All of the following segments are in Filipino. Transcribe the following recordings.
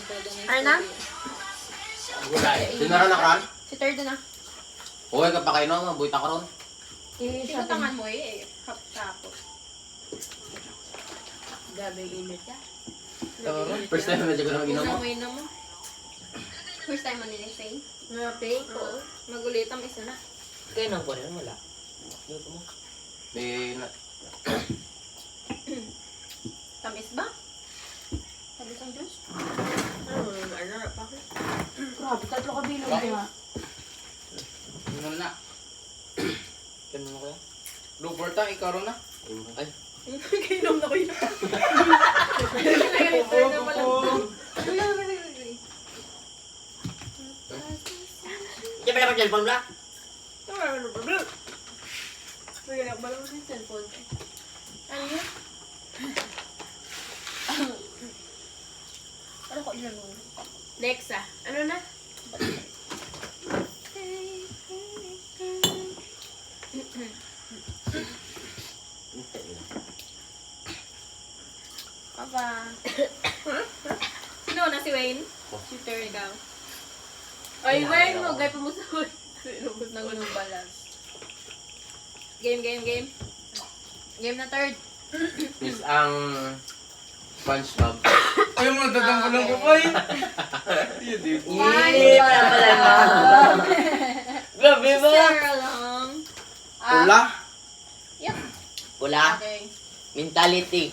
Ano na? Gulay. Sinara na kan? Si third na. Huwag ka pa kayo no, mabuita ka ron. Tikutangan mo eh. Tapos. Gabi init ka. First time na dyan ko na mag-inom mo. Inom mo. First time mo nilisay? Napay ko. Magulitam isa na. Kaya nang ko rin, wala. Dito mo. Tamis ba? Tamis ang juice? Ano pa ako? Grabe, 3 kabilog niya. Inom na. Kaya mo kaya? Luberta, ikaw ron na. Ay. Kainom na ko yun. Diyan pala pa cellphone mo Maganak ba lang sa cellphone? Ano yun? Ano ko yun? Lexa, ano na? Papa. Sino na si Wayne? Si Terry ikaw. Ay, Wayne mo. Gay pumusoy. Sinubos na gulong balas. Game. Game na third. Is ang SpongeBob. Ayaw mo, dadanggulang ko pa eh. Yun, di po. Yee! Wala pala naman. Grabe ba? Sarah lang. Pula. Yep. Pula. Okay. Mentality.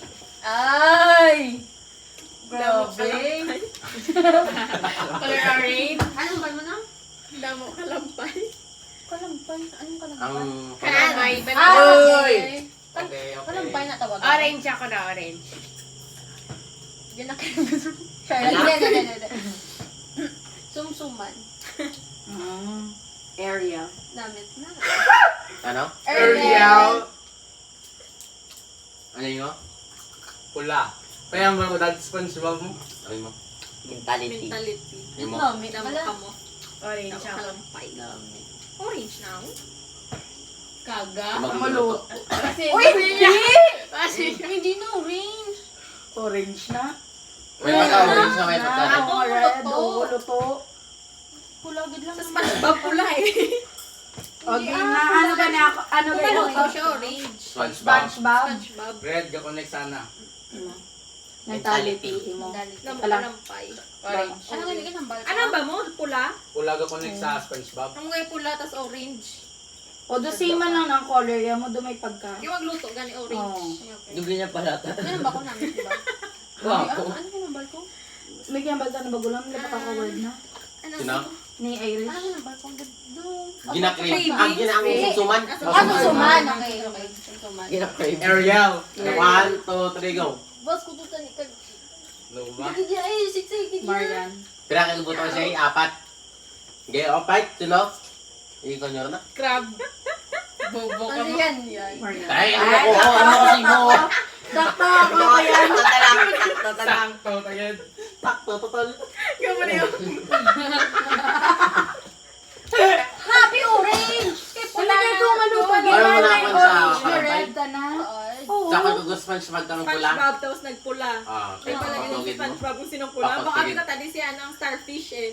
Ay! Grabe. Color orange. Anong ba mo na? Damo kalampay. Kalampay? Anong kalampay? Ang Kalampay. Oy! Okay. Kalampay na tawag. Orange ako na, orange. Yan na kayo gusto. Hindi. Sumsuman. Area. Damit na. ano? Ariel. Ano yun mo? Pula. Kaya mo dad SpongeBob mo. Ano yun mo? Mentality. Mentality. Ano mo? Damit ka mo. Orange Damo ako. kalampay. Orange na ako. Kaga. Magluluto. Kasi, Uy, Kasi, hindi na orange. Orange na. May pagka-orange na may pagka. Ako, red. luto. Oo, luto. Pula gid lang. Sa SpongeBob pula eh. Okay na. Ano ba na ako? Ano ba Ano yun? daw siya orange? SpongeBob. SpongeBob. SpongeBob. Red, ka connect sana. Mentality mo. Damo Alam. kalampay. Orange. Ano nga yung hambal? Ano ba mo? Pula? Pula ka connect sa SpongeBob. Ang ngay pula tas orange. O, doon man lang ng color yan mo. Doon may pagka. Yung magluto gani orange. Oo. Okay. Dugi niya pala. Ganun ba ko namin, diba? Wow. Ano yung hambal ko? May kinabal na bagulang. Hindi pa ka-word na. Ano? Sino? Ni Irish. Ano yung hambal ko? Ginakrim. Ang ginang suman. Ano suman? Okay. Suman. Gina-crave. Ariel. 1, 2, 3, go. Boss, kututan ni Kag. Ano ba? Gigi ay, siksik gigi. Marian. Pira kayo buto ko siya, 4. Gaya, opat, sino? Ikaw nyo rin na. Crab. Bobo ka Ano mo. yan? Marian. Ay, ano ko, ano kasi mo? Sakto ako kaya. Takto talang. Takto talang. Sakto, tagad. Takto, total. Gamari yun. Happy orange! Wala na itong ano pa Ayaw mo na ako sa orange, kalapay? red ka na. Oo. Sa akin gusto SpongeBob ka ng pula. SpongeBob tapos nagpula. Ah, Ay, pala yun si pagtugid mo. SpongeBob kung sinong pula. Bakit Baka tigid? kita tadi siya ng starfish eh.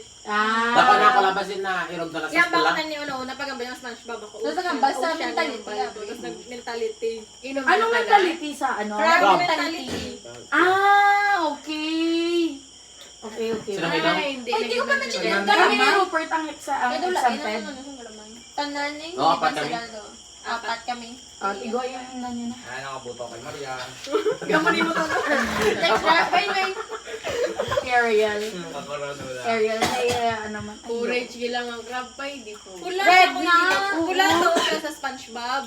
Baka Ah. na ako labasin na irog na lang sa Yan pula. baka na ni una pagambay ng SpongeBob ako. Tapos pagambay sa Ocean mentality, yung baldo. Tapos nag-mentality. Inom Anong na pala. mentality sa ano? Crab Crab. mentality. Ah, okay. Okay. Sino kayo? Ay, hindi. Ay, hindi ko pa na-check. Ayan. Kami ni Rupert ang sa ang Kaya wala, isang ina ped. ano Tanan eh. Oo, apat kami. Apat kami. Tigo yung na niya na. Ay, nakabuto kay Marian. Gamari mo to. Next round. Bye. Ariel. Kakoron wala. Ariel na ano man. Ay, Orange gilang ang crab pa, hindi ko. Pula Red ako na. dito. Pula to siya sa SpongeBob.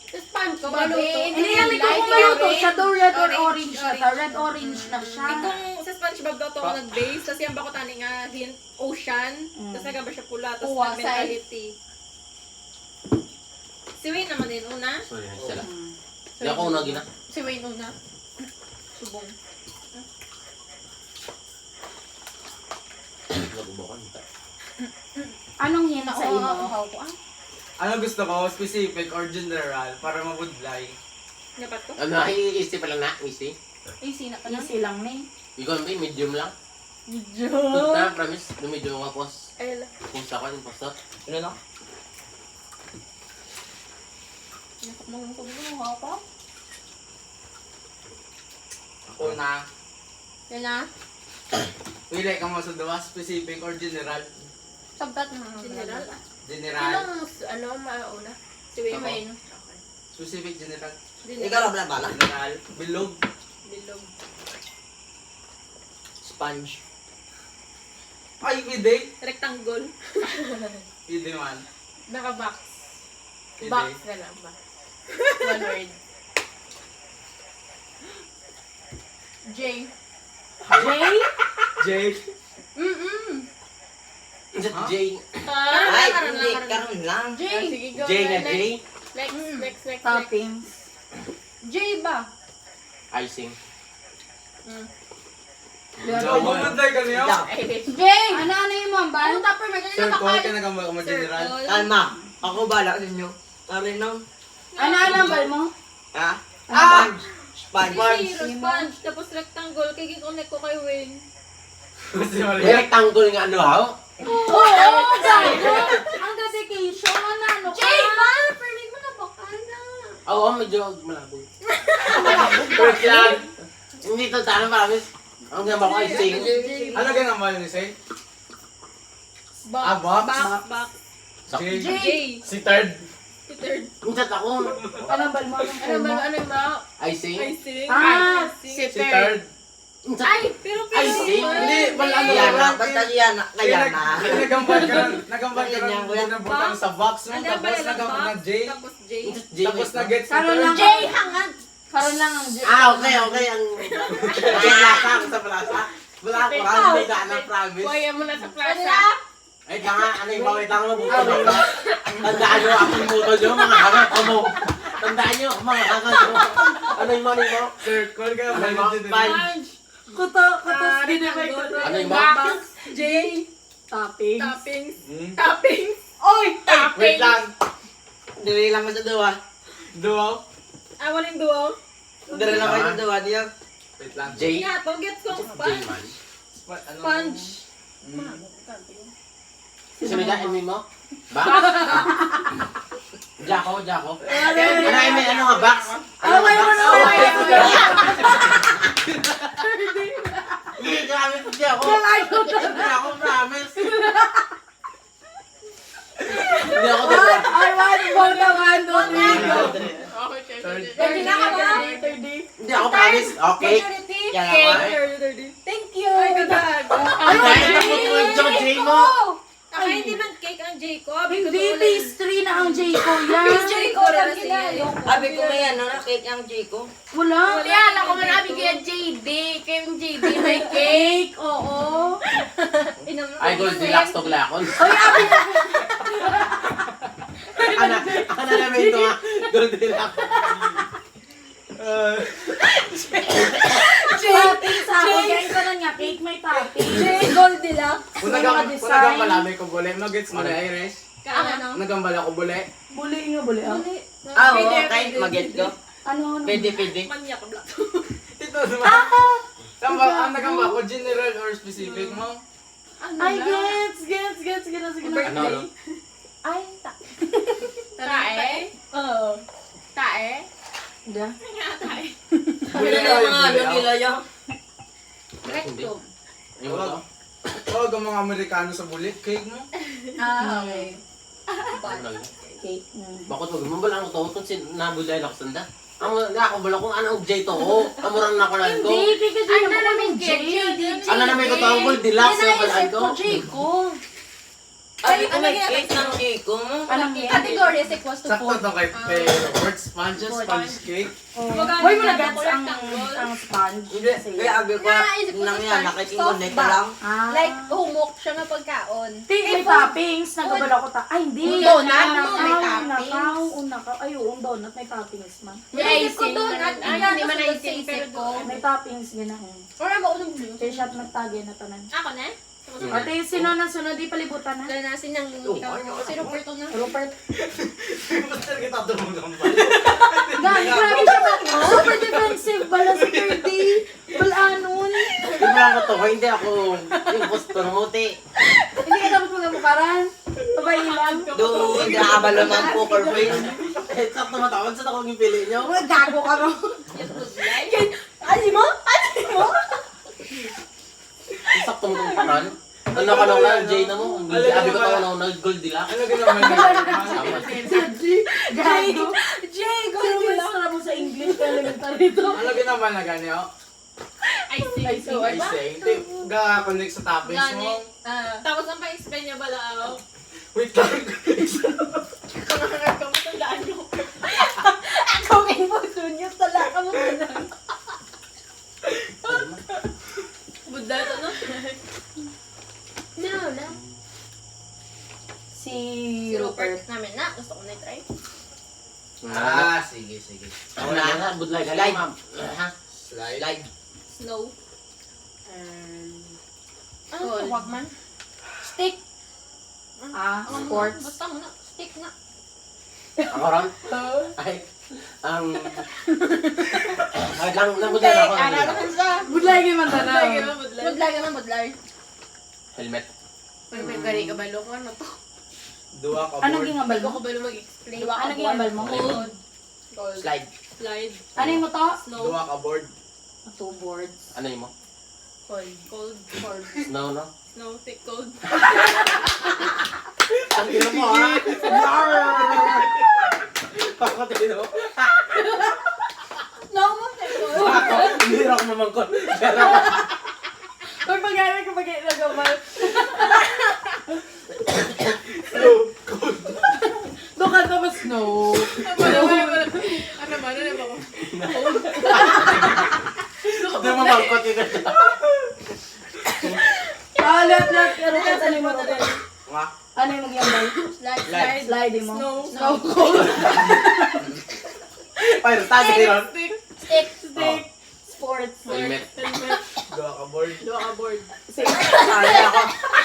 Sa SpongeBob, Baluto. eh. Hindi namin kung Light kumaluto. orange. Siya daw red or Orange, orange na ta. Red orange na siya. Kung sa SpongeBob daw to ako nag-base, tapos yung bako tani nga hint, ocean, tapos nagamba siya pula, tapos Uwa, mentality. Si Wayne naman din una. Sorry, sila. Hindi ako una gina. Si Wayne una. Subong. Nagubukan. Anong hint sa imo? ko. Ano gusto ko? Specific or general? Para mabudlay. Dapat ko? Ano, easy pa lang na, easy. Easy na pa lang. Easy lang ni. Ikaw naman, medium lang. Puta, promise. Lumidyo nga pos. Ayla. Pusta ko yung posto. Ano na? Nakap mo yung kubuha ko. Ako na. Yan na. Pili ka mo sa dua, specific or general? Sabat na mga General. General. Ano, mauna? Si Wayne. Specific general. Ikaw lang pala bala. General. Bilog. Bilog. Sponge. Ay, pwede. Rectangle. Pwede man. Naka-box. Pwede. Box ka lang, box. One word. J. J. Just J. Ay, hindi. Karoon lang. J. Sige, go. J na J. Next. Toppings. J ba? Icing. Bumunday ka niyo? J! Ano yung mambal? Ano tapos may ganyan Circle nakakain? ka na ka mo general. Kalma. Ako bala ninyo. Karinong. Ano ang mambal mo? Ha? Ah! Sponge. Zero, sponge, tapos rectangle. Kaya connect ko kay Wayne. Kasi mali. Rectangle nga ano ha? Oo! Gago! Ang dedication! Ano ka? paano? Permit mo na baka na. Oo, medyo malabo. First yan. Hindi to talo promise. Ang ganda ko icing. Ano ganang mo ni say? Box. Ah, box? Box. J. J. Si third. Third. Minsan ako. Ano bal mo? Ano ba? Icing. Icing. Ah! Si Si third. Minsan. Ay, pero Icing? Hindi, wala ano Yan na. lang. Basta yan na. Kaya na. Nagambal ka lang. Nagambal ka Yan, lang. yan, kuya. Nabutang sa box mo. Ano ba Tapos yung nagambal na box? J. Tapos J. Minsan J. Tapos wait, no? na-get si Karoon lang. third. hangad. Karoon lang ang J. Okay. Ang plaza. Ang sa plaza. Wala ako lang. Hindi ka na promise. Kuya mo na sa plaza. Ay, nga, ano yung bawit lang mo, buto mo. Tandaan nyo, ako yung buto nyo, mga hangat ko mo. Tandaan nyo, mga hangat mo. Ano yung money mo? Circle ka. Ano yung Mali mo? din. Punch. Kutos ginamay ko. Ano yung mo? Box. J. Toppings. Toppings. Hmm? Toppings. Oy! Wait lang. Dili lang mo sa duwa. Duo. Awan yung duo. Dili lang mo sa duwa. Diyan. Wait lang. J. Nga, pag-get ko ang J sponge. man. Sponge. Sino dyan, Amy mo? Box? Jacko. Ano, Amy, ano nga, box? Ano nga, box? Hindi, grabe, hindi ako. Hindi ako, promise. Hindi ako, diba? I want more than one, two, three, go. Okay, Third. Ready na ka ba? Hindi ako, promise. Okay. Majority. Yan ako. Thank you. Ay, gadag. Ay, dahil ako po yung J mo. Aka hindi man cake ang Jacob. Hindi, pastry na ang J ko yan. Jacob lang ginayong. Abi ko may ano na cake ang Chico. Wala. Yan, ako manabi kaya JD. Kaya yung JD may cake. Cake, oo. Ay, Goldilocks to glakon. Oy, abi na. Ano naman ito nga? Goldilocks. Toppings ako. Guys, ano nga, cake may toppings. J. Goldilocks. Kung May mga design. nagambal may ko bule. Magets mo na Irish. Ano? Nagambal ako bule. Buli nga, buli. Ah, oo. Kahit mag-get ko. Ano? Pwede. Manyak black. Ito naman. Ang nagambal ko, general or specific mo? Ay, gets. Ano, no? Ay, Tae. Oo. Tae. Da. Bili na mga ano nila yan. Hindi. Yung ano? Huwag ang mga Amerikano sa bulik. Cake mo? Ah, okay. Ano yun? Cake. Bakit wag mo balang to kung nabulay ako sanda. Ang nakabala kung ano ang J to. Amurang nakulan ko. Hindi, kaya kasi Ano naman namin ang J. Ano na may ko to ang Goldilocks na balaan ko. J ko. Abi ko may cake ng Chico mo. Anong yan? Category is equals to Sakto 4. to kay word sponge cake. Hoy, mo na-gets ang sponge. Hindi. Kaya abi ko nang yan. Nakikiconnect ka lang. Ah. Like, humok siya na pagkaon. May toppings. Nagabala ko ta. Ay, hindi. Donut, may Unakaw. Ay, yung donut. May toppings man. May Isip ko icing. doon at Ay, ayan, hindi man nasunod sa icing, isip pero ko. doon. May toppings. Ganaon. Or ang maunong blue. Kaya siya nagtagay na tanan. Ako na? Ate, sino na sunod? Di palibutan na. Lanasin ng ikaw. Si Roberto na. Rupert. Basta kita tumutambal. Gani, grabe siya ba? Super defensive bala si Kirby. Balanon. Hindi mo lang ko to. Hindi ako yung gusto ng muti. Hindi ka dapat magamukaran. Pabayin lang. Doon, nakabalo ng poker face. Eh, sakto matawag sa takong yung pili nyo. Gago ka ro. Yung good life. Ali mo? Ali mo? Sakto mo itong paran. Ano ka lang na, Jay na mo. Sabi ko tawa na nag-goldilocks. Ano ginawa Tama. Gago. Jay, gano'n mo lang mo sa English kaya elementar dito. Ano ginawa na ganyo? I see. I see. I say, hindi. Ga-connect sa topics Gani. mo. Tapos ang pa-explain niya bala ako. Wait lang. Pangarap ka, matandaan nyo. Ako kay Puso niyo talaga mo na. Budda ito, no? No, na. Si Si Rupert namin na. Gusto ko na i-try. Sige, sige. Ako na nga, budlay ka lang, ma'am. Ha? Slide. Snow. Ano Cool. ito? Wag man. Stick. Sports. Basta mo na. Stick na. Ako ron? Ay, ay, lang budlay ako. Budlay kay Mandana. Budlay ka man, budlay. Helmet. Pero may gari ka balo ko. Ano to? Duwa ka Anong board. gingambal Bago mo? ko balo mag-explain. Anong gingambal mo? Cold. Cold. Slide. Slide. Ano yung mo to? Snow. Duwa ka board. 2 boards. Ano yun mo? Cold. Cold. Cold. Snow, no? Snow. Thick cold. Ang ino mo, ha? Pakatino. No, mo tayo. Ako, hindi rin ako mamangkot. Pero, Pag pag-aari ko pag-aari Doon ka na ba snow? Ano ba? Ano ba ko? hindi mamangkot yun. Lahat. Ano ka sa lima to? Nga. Ano yung magyambal? Slide. Slide. Slide mo. Snow. Snow cold. Ay, tago din ron. Stick. Stick. Stick. Sports. Helmet. Helmet. Duwa ka board. Dua ka board. Ay, ako.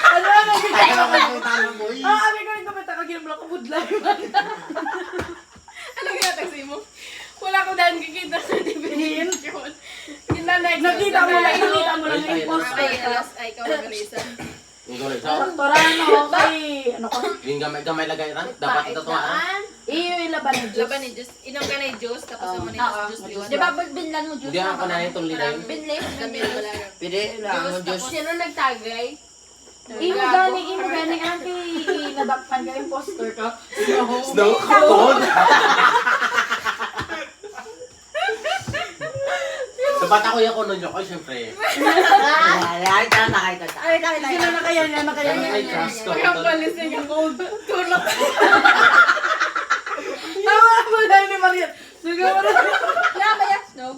Ano na Ay, ako yung tanong mo. Abi ko yung kumita ka ginambal ko budlay man. Ano ginatagsi mo? Wala ko dahil kikita sa definition. Next. Nakita mo lang yung Ay, imposter ka. last ay ikaw na reason. Yung gulo, so, Doktorano, okay. Ano ko? yung gamay lagay ran. Dapat itutuan. Iyo yung laban ng juice. Laban ni Diyos. Inom ka na yung juice, tapos mo na Oo, yung juice. juice. Di ba binlan mo juice? Hindi ako na itong lilayin. Binlay. Gabi na wala. Pwede lang ang Diyos. Sino nagtagay? Imo gani ang kay nadakpan ka imposter ka. Snow cold. Sa bata ko yung kuno nyo ko, syempre. Ay, nakita. Sino na kaya niya? Ay, trust ko. Kaya palising ang cold. Tulog. Tama mo na ni Maria. Siguro. Wala ba yan? Snow.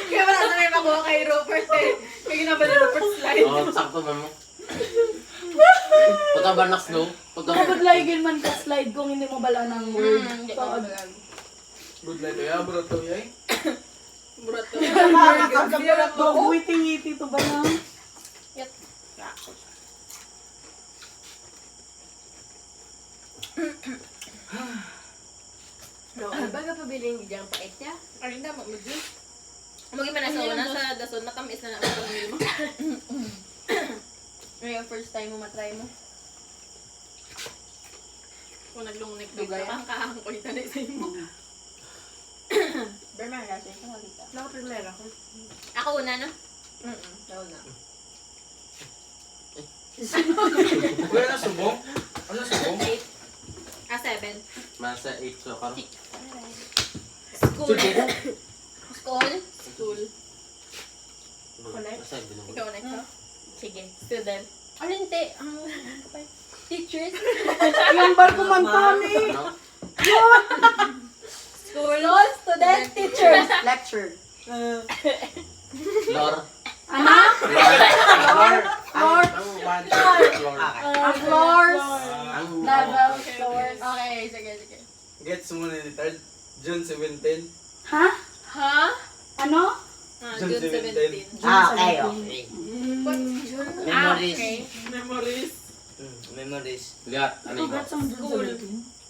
Kaya wala na may makuha kay Rupert eh. May ginaba ni Rupert slide. Oo, sakto man mo. Pagka ba na snow? Budlaygin man ka slide kung hindi mo bala ng word. Hindi ko mabalag. Good light. Kaya bro to yay. Burat to. Witi-witi to ba na? No, ano ba ka pabiling diyang pait niya? Ay, hindi mo juice. Umagi man na sa una sa dason, matamis na ang pamili mo. Ano yung first time mo matry mo? Kung naglungnik ka, ang kahangkoy na sa mo. Berman kasi ito malita. Naka-primera ko. Ako una, no? Ako una. Kuya na subong? Ano subong? 8. 7. Masa 8 so karo. School. School? School. Masa 7. Ikaw next, no? Sige. Student. Alinte. Teachers. Yung barko man to ni. School. Student. Teachers. Lecture. Lore. Ano? Lore. Floor. Ang one floor. Ang floors. Ang Level. Okay, Floors. okay. Sige, sige. Gets mo na ni Third. June 17. Ha? Ha? Ano? June 17. Okay, okay. Memories. Ah, Memories. Memories. Lihat, ano yung Congrats ang June School.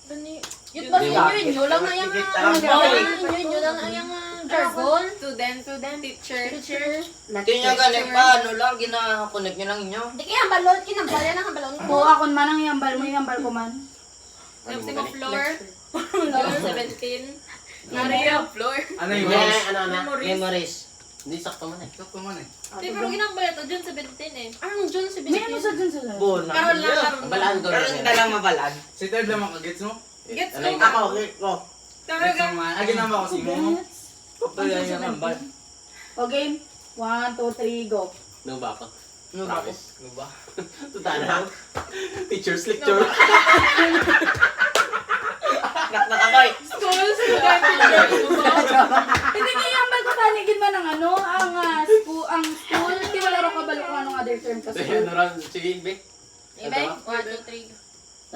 17. Yun ba Diba? inyo lang na yung inyo lang na yung jargon. Student, teacher. Tingnan ganit pa, ano lang, gina-connect nyo lang inyo. Di kaya balon, kinambal yan ang balon Oo, ako man ang yambal mo, yambal ko man. Tapos yung floor. June 17. Maria, floor. Ano Hindi, yung ano na. Memories. Hindi sakto man eh. Sakto man eh. Hindi, pero ginambal ito, June 17 eh. Anong June May ano sa dyan sila? Bon. Karoon lang, karoon lang. Balaan ko Pero rin hindi lang mabalag. Si third lang makagets mo? Gets Ano ko yung nga. ako, okay, ko. Gets mo man. Ah, ginamba ko si mo. Kapag yan yung nambal. O game, 1, 2, 3, go. Ano ba ako? Ano ba? Tapos. Ano ba? Tutana. Teacher's lecture. Nakakakoy. School, student, teacher. Hindi kaya yambal ko taligid man ang ano, ang school. Di wala rin kabalo kung anong other term ka Sige, school. ano ran? Sige, Ibe. Ibe, 1, 2, 3.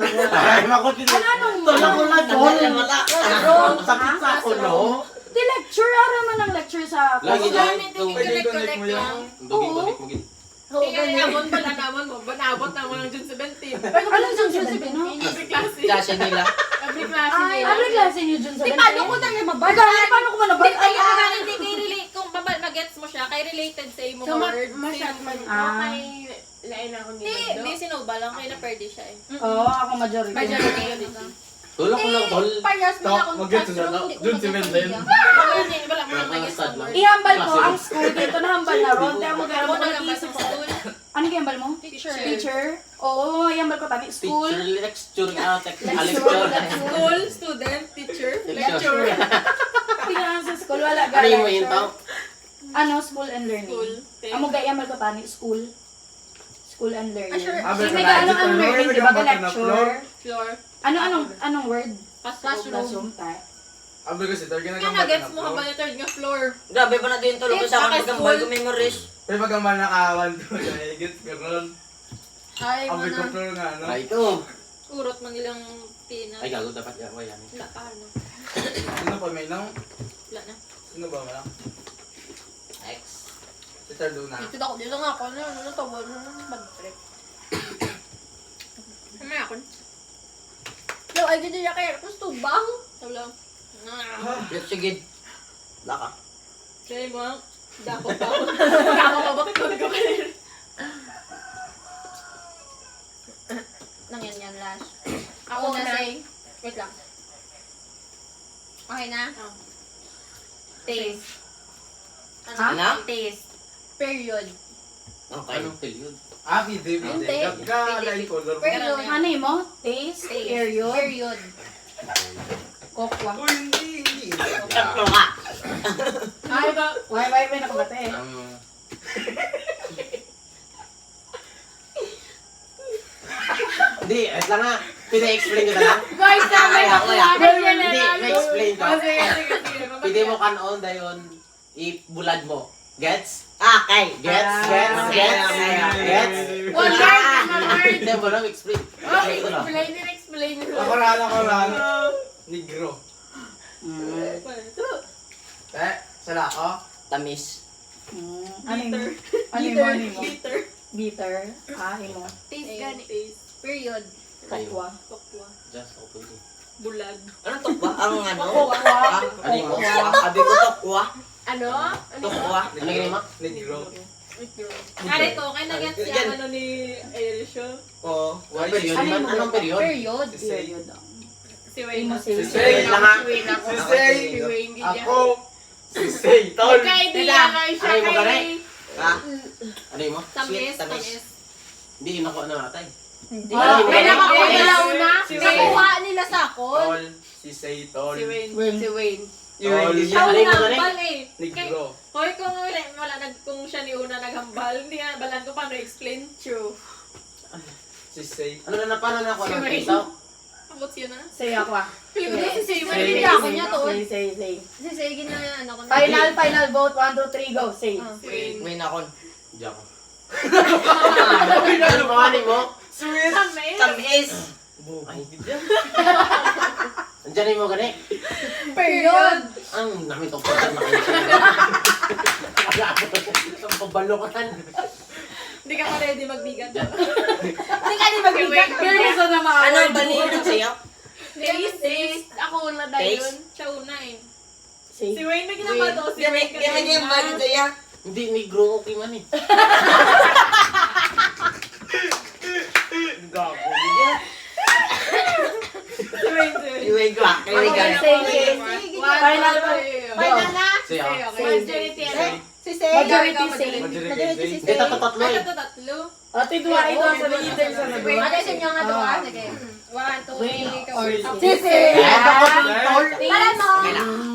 Ay, makutin. Anong Tulog ko lang, Wala John. wala. Sakit sa ako, no? Di lecture, ara man ang lecture sa Lagi ako. dyan. Pwede connect mo yan. Bugin mo gin. Kaya abon pala naman mo, banabot naman ng June 17. Anong June 17, no? Every klase. Klase nila. Every klase Ay, nila. ano klase niyo June 17? Di, paano ko na yung mabal? Ay, paano ko manabal? Ay, hindi kay relate, kung magets mo siya, kay related sa imo So, word. masyad man. Ah. Okay, lain ako Hindi, nila. hindi sinubal lang, kaya na-perde siya eh. Oo, ako majority. Majority yun ito. Tulog ko lang, tol. Parehas mo na akong Mag-gets mo classroom, na, hindi ko June mag-gets 17. niya. Wala mo lang nag-gets ang word. Ihambal ko ang school dito na hambal na ron. Kaya mo Ako gano'n ko nag-ambal nag-iisip sa ko. school. Ano yung hambal mo? Teacher. Teacher? Oo, ihambal ko tani. School. Teacher, lecture, Lecture. lecture. School, student, teacher, Lecture. Tingnan sa school, wala Ano yung mo yun, lecture. tao? Ano, school and learning. school. Amo ga ihambal ko tani, school. School and learning. Sure. Ah, Sige, ano ang learning, di ba? Lecture. Floor. Anong word? Classroom. Classroom, tayo. Abi ko si third Kaya ginagambal na-gets ka mo na habang floor. yung third nga floor. Grabe ba na din tulog ko sa akin magambal ko memories. Pero magambal na kawan ko. Gets ka ron. Ay, mo Abi ko na. floor nga, no? Ay, ito. Urot man ilang pina. Ay, gago, dapat yan. Wala yan. Wala pa ano. Sino pa may nang? Wala na. Sino ba malang? X. Si third na. Dito nga ako. Ano to? Bad trip. Ano ako? No, ay ganda niya kaya. Tapos tubang. Tawla. Let's sige. Laka. Kaya mo, dapat pa ako. Dapat pa bakit ko nagkakalit? Nang yan last. Ako na say. Wait lang. Okay na? Oh. Taste. Ano? Taste. Period. Okay. Anong period? Ah, pide. Hindi. Gagalain color. Period. Ano yun mo? Taste, period, Period. kokwa. Uy, hindi. Tatlo ka. Ay, why nakabate? Hindi, wait lang nga. Pina-explain ko na lang. Guys, Ay, ako yan. Ganyan na Hindi, lang. ma-explain ko. Sige, sige, sige. Pwede mo kanon dayon ibulad mo. Gets? Okay. Gets? Gets? Gets? Gets? One word, one word. Hindi mo lang explain. Explain ko na. Explain it. Ako ran. Negro. Eh, sala ako. Tamis. Ano mo? Ano mo? Bitter. Bitter. Imo. Taste gani. Taste. Period. Kokwa. Tokwa. Just open it. Bulag. Anong tukwa? Ang ano? Kokwa. Ano yung Tukwa. Abi ko tukwa. Ano? Tukwa. Ano yung ma? Negro. Kaya ko, kaya nag-get siya ano ni Erisho. Oo. Why Period si man? Anong period? Period. Period. Si Wayne. Si Si Say Say. lang nga. Si Wayne ako. Si Say. Si Wayne, ganyan. Ako. Si Say. Tol. Magka-idea kayo siya Ay, mo ka kay... Ha? Ano yung mo? Tamis, Tamis. tamis. Hindi, nakuha na natay. Hindi. May nakakuha nila una. Si Wayne. Nakuha nila sa akon. Tol. Si Say. Tol. Si Wayne. Si Wayne. Tol. Siya Ano yung una mga hambal eh. Negro. Hoy, kung kung siya ni una naghambal, hindi nga balan ko paano explain. True. Si Say. Ano na paano na ako Si ng Wayne. piso? Abot yun na. Say ako ah. Pilipinas si Si Wayne. Wayne ako niya to. Say. Si Sige na ano ko na. Final vote. 1, 2, 3, go. Say. Si Wayne. May nakon. Hindi ako. Ano mga ni mo? Sweet. Tamis. Tamis. Ay, Andiyan mo gani. Period. Ang namin to. Ang pabalukan. Hindi ka pa ready magbigat. Hindi ka di magbigat. Pero gusto na maawa. Ano ba niyo sa'yo? Taste. Ako una dahil yun. Siya una eh. Safe. Si Wayne may ginawa to. Si Wayne kasi. Kaya niya ba dito ya? Hindi, negro okay man eh. Gago. Si Wayne, si Wayne. Iway ko ah. Iway ka. Final Final na. Say, Okay, ah. okay. Majority ano? Si Say. Majority Say. Majority Majority si Hindi, Say. tatlo Ay, eh. tatlo. Ate, duwa ito sa leader sa nagawa. Ate, sa inyo nga daw ah. Sige. 1, 2, 3. Si Say. Para mo,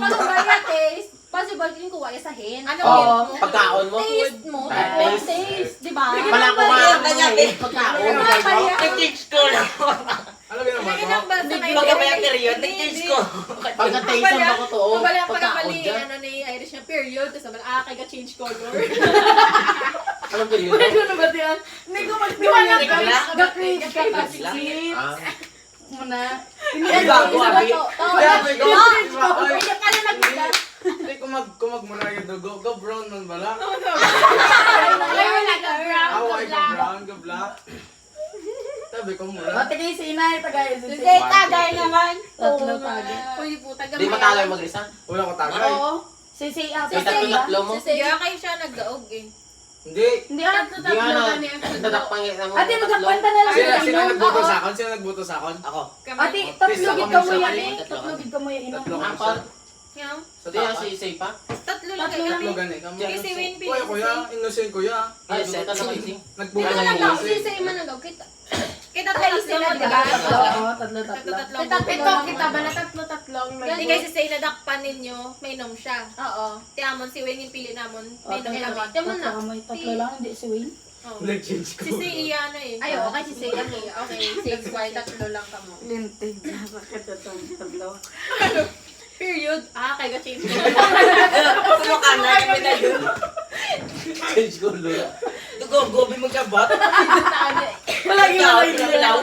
pag taste, possible din kuha sa hen. Ano Oo, hen mo? pagkaon mo. Taste mo. Taste. Taste. Di ba? Wala ko nga pagkaon. Nag-change ko lang. Ano ginawa Sige ko? lang ba? Sa Pagka may period, nag-change ko. Pagka-taste ang bako to, oh, Pagka pagkaon mali, dyan. ano ni Irish na period, tapos naman, kay ka-change color. Anong period? Ano ba yan? Hindi ko mag-period ka. Ga-crave ka pa. Ah. Muna. Ay, bago, abi. Hindi ko magmura yung dugo. Go brown man bala. Ay, wala ka, brown, Away ko black. brown, go black. Sabi ko mura. Ate kayo si Inay, tagay si Sige, Say. tagay naman. Tatlo tagay. Uy, puta, Di matalaw mag-isa. Wala ko tagay. Oo. Si Say ako. Yung tatlo mo. Kaya kayo siya nagdaog eh. Hindi. Hindi ah. Di nga na, nagdadakpang yung mo. Ate, magkakwenta na lang Sino sila. sino inom. nagboto Oo. sa akin? Sino nagboto sa akin? Ako. Ate, tatlugid ka mo yan eh. Tatlo. Tatlugid ka mo yan. Inom. Tatlo. Apat. Yan. Sa Di nga tapat. si Isay pa. Tatlo lang Tatlo kayo. lang. Tatlo gani. Sige, si Wayne Uy, kuya. Innocent kuya. Ay, set na ising. Nagboto Dito ng lang daw, kasi innocent. sa ima na daw. Kita tayo sila, di ba? Tatlo. Oo, tatlo. Tatlo. Ito, kita ba na tatlo-tatlong Hindi kasi sa inadakpan ninyo, may inom siya. Oo. Tiamon, si Wayne yung pili namon, may inom Tatlo. kami. Tiyan mo na. Tatlo lang, hindi si Wayne. Oh. Nag-change ko. Si si Iya ano eh. Ay, okay, si Say. Okay, 6, 5, tatlo lang ka mo. Lintig. Bakit tatlo? Period. Kay ka-change ko. Ano ka na? Kami na yun. Change ko lula. Dugo, gobi mo siya ba? Malagi Ikaw, na pinakalaw.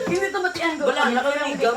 Hindi to matian ko. Wala, nakaligaw.